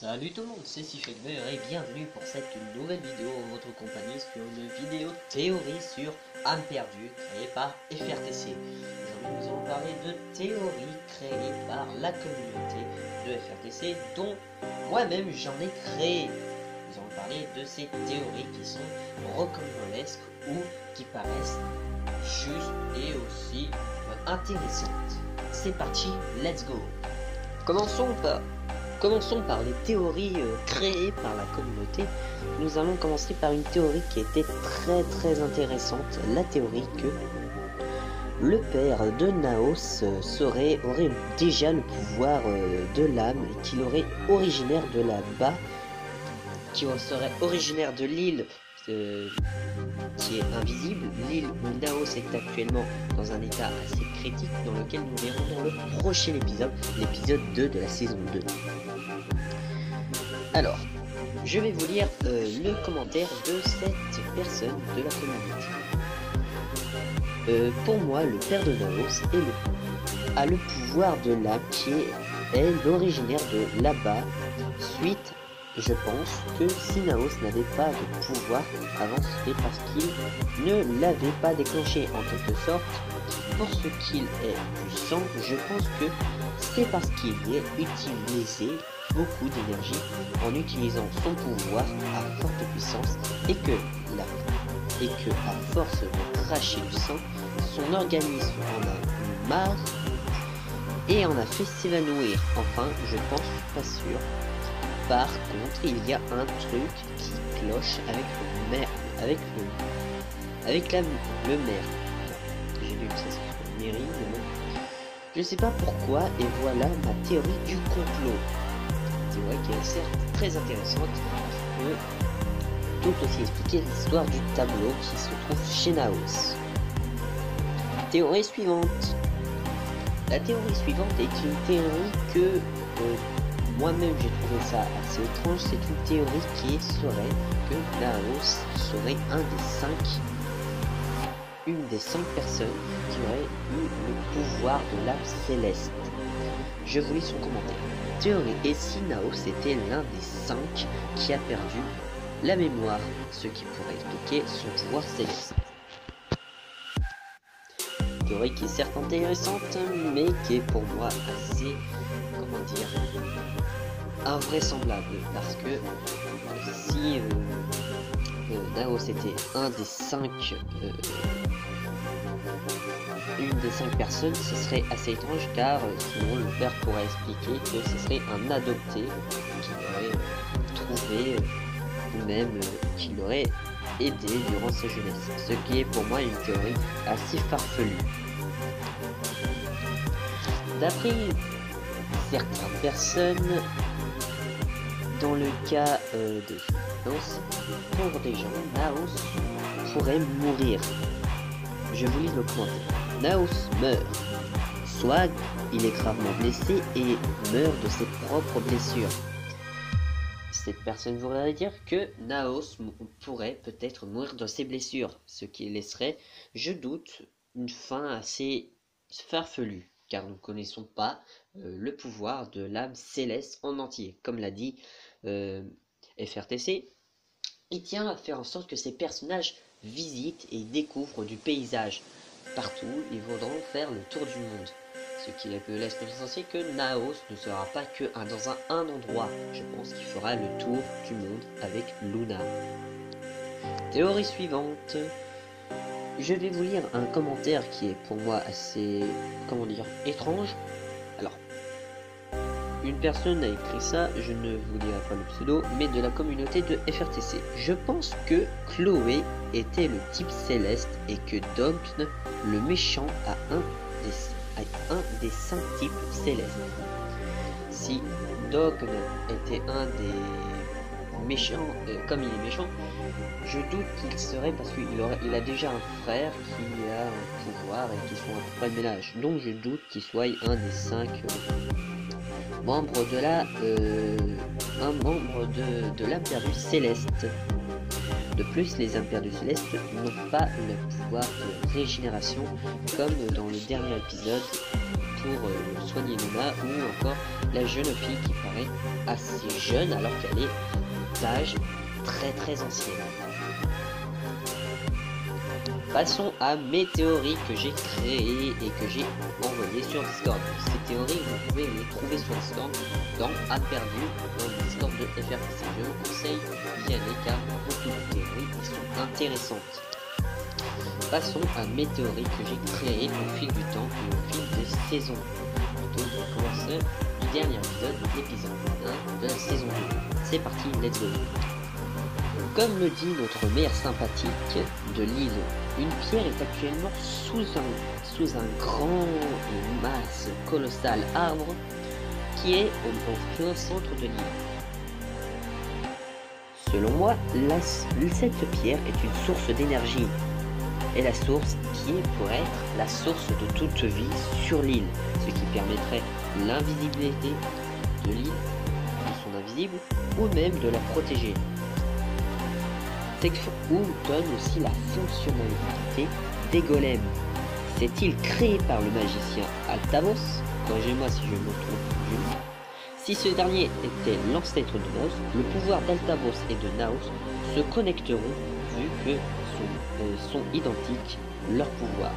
Salut tout le monde, c'est Sifegber et bienvenue pour cette nouvelle vidéo en votre compagnie sur une vidéo théorie sur âme perdue créée par FRTC. Aujourd'hui nous allons parler de théories créées par la communauté de FRTC dont moi-même j'en ai créé. Nous allons parler de ces théories qui sont rocambolesques ou qui paraissent justes et aussi intéressantes. C'est parti, let's go. Commençons par les théories créées par la communauté. Nous allons commencer par une théorie qui était très intéressante. La théorie que le père de Naos aurait déjà le pouvoir de l'âme et qu'il aurait originaire de là-bas, qui serait originaire de l'île qui est invisible, l'île où Naos est actuellement dans un état assez critique dans lequel nous verrons dans le prochain épisode, l'épisode 2 de la saison 2. Alors, je vais vous lire le commentaire de cette personne de la communauté. Pour moi, le père de Naos a le pouvoir de l'âme qui est l'originaire de là-bas. Suite, je pense que si Naos n'avait pas de pouvoir avant, c'était parce qu'il ne l'avait pas déclenché en quelque sorte. Pour ce qu'il est puissant, je pense que c'est parce qu'il est utilisé beaucoup d'énergie en utilisant son pouvoir à forte puissance et que à force de cracher du sang, son organisme en a marre et en a fait s'évanouir. Enfin, je pense pas sûr. Par contre, il y a un truc qui cloche avec le maire, avec le maire. J'ai lu ça sur la mairie, mais bon. Je sais pas pourquoi, et voilà ma théorie du complot. Théorie qui est certes très intéressante, parce que tout aussi expliquer l'histoire du tableau qui se trouve chez Naos. Théorie suivante. La théorie suivante est une théorie que moi-même j'ai trouvé ça assez étrange. C'est une théorie qui serait que Naos serait une des 5 personnes qui aurait eu le pouvoir de l'âme céleste. Je vous lis son commentaire. Théorie, et si Naos était l'un des 5 qui a perdu la mémoire, ce qui pourrait expliquer son pouvoir céleste. Théorie qui est certes intéressante, mais qui est pour moi assez, comment dire, invraisemblable, parce que si Naos était une des 5 personnes, ce serait assez étrange, car sinon le père pourrait expliquer que ce serait un adopté qui l'aurait trouvé ou même qui l'aurait aidé durant sa jeunesse, ce qui est pour moi une théorie assez farfelue. D'après certaines personnes, dans le cas de Naos, pour des gens, Naos pourrait mourir. Je vous lis le commentaire. Naos meurt. Soit il est gravement blessé et meurt de ses propres blessures. Cette personne voudrait dire que Naos pourrait peut-être mourir de ses blessures, ce qui laisserait, je doute, une fin assez farfelue, car nous ne connaissons pas le pouvoir de l'âme céleste en entier. Comme l'a dit FRTC, il tient à faire en sorte que ces personnages visitent et découvrent du paysage. Partout, ils voudront faire le tour du monde. Ce qui laisse penser que Naos ne sera pas que dans un endroit. Je pense qu'il fera le tour du monde avec Luna. Théorie suivante. Je vais vous lire un commentaire qui est pour moi assez, comment dire, étrange. Alors, une personne a écrit ça, je ne vous dirai pas le pseudo, mais de la communauté de FRTC. Je pense que Chloé était le type céleste et que Dogn, le méchant, a un des 5 types célestes. Si Dogn était un des méchants, comme il est méchant, je doute qu'il serait parce qu'il a déjà un frère qui a un pouvoir et qui sont un peu de ménage. Donc je doute qu'il soit un des 5 membres de l'âme perdue céleste. De plus, les âmes perdues célestes n'ont pas le pouvoir de régénération comme dans le dernier épisode pour soigner Luna, ou encore la jeune fille qui paraît assez jeune alors qu'elle est d'âge très ancienne. Passons à mes théories que j'ai créées et que j'ai envoyées sur Discord. Ces théories, vous pouvez les trouver sur Discord dans A Perdu, dans le Discord de FRPC. Je vous conseille d'y aller car beaucoup de théories qui sont intéressantes. Passons à mes théories que j'ai créées au fil du temps et au fil des saisons. Plutôt, je commence du dernier épisode, l'épisode 1 de la saison 2. C'est parti, let's go. Comme le dit notre mère sympathique de l'île, une pierre est actuellement sous un grand et masse colossal arbre qui est au plein centre de l'île. Selon moi, cette pierre est une source d'énergie, et la source qui pourrait être la source de toute vie sur l'île, ce qui permettrait l'invisibilité de l'île, de son invisible, ou même de la protéger. Ou donne aussi la fonctionnalité des golems. Cette île créée par le magicien Altavos, corrigez-moi si je me trompe, si ce dernier était l'ancêtre de Naos, le pouvoir d'Altavos et de Naos se connecteront vu que sont identiques leurs pouvoirs.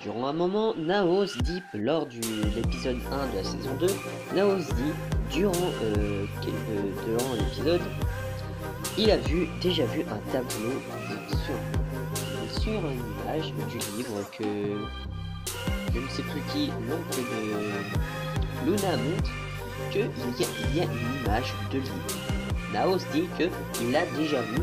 Durant un moment, Naos dit, lors de l'épisode 1 de la saison 2, Naos dit, durant l'épisode, il a déjà vu un tableau sur une image du livre que je ne sais plus qui, l'oncle de Luna montre, qu'il y a une image de livre. Naos dit qu'il l'a déjà vu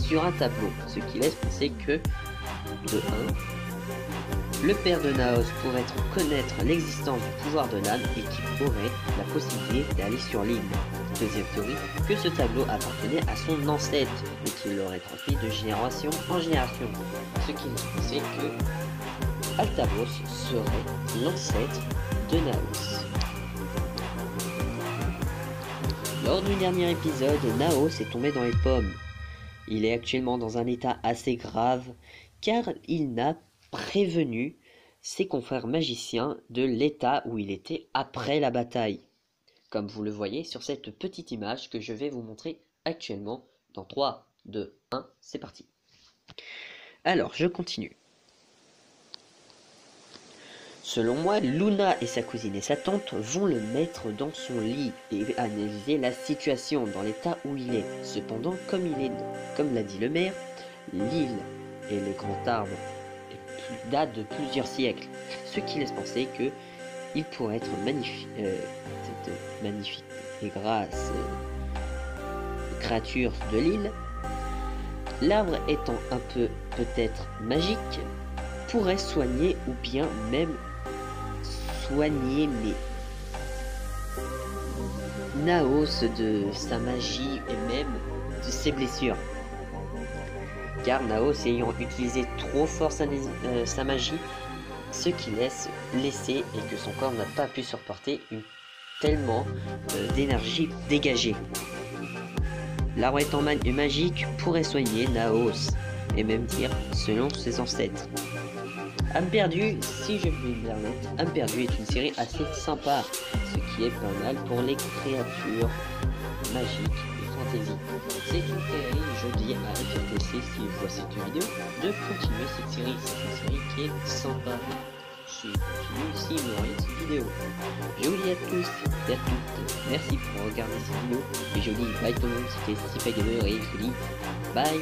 sur un tableau, ce qui laisse penser que, de 1, le père de Naos pourrait connaître l'existence du pouvoir de l'âme et qu'il aurait la possibilité d'aller sur l'île. Deuxième théorie, que ce tableau appartenait à son ancêtre et qu'il l'aurait transmis de génération en génération. Ce qui laisse penser que Altavos serait l'ancêtre de Naos. Lors du dernier épisode, Naos est tombé dans les pommes. Il est actuellement dans un état assez grave car il n'a prévenu ses confrères magiciens de l'état où il était après la bataille. Comme vous le voyez sur cette petite image que je vais vous montrer actuellement dans 3, 2, 1, c'est parti. Alors, je continue. Selon moi, Luna et sa cousine et sa tante vont le mettre dans son lit et analyser la situation dans l'état où il est. Cependant, comme l'a dit le maire, l'île et le grand arbre date de plusieurs siècles, ce qui laisse penser que il pourrait être cette magnifique et grasse créature de l'île, l'arbre étant un peu peut-être magique, pourrait soigner ou bien même soigner Naos de sa magie et même de ses blessures. Car Naos ayant utilisé trop fort sa magie, ce qui laisse blessé et que son corps n'a pas pu supporter tellement d'énergie dégagée. L'arbre étant magique pourrait soigner Naos et même dire selon ses ancêtres. Âme perdue, si je puis me permettre, Âme perdue est une série assez sympa, ce qui est pas mal pour les créatures magiques et fantasy. C'est une série, je dis à FRTC s'il voit cette vidéo, de continuer cette série. C'est une série qui est sympa. Je continue s'il me regarde cette vidéo. Je vous dis à tous et à toutes, merci pour regarder cette vidéo. Et je vous dis bye tout le monde, c'était Stipa Gamer et je vous dis bye.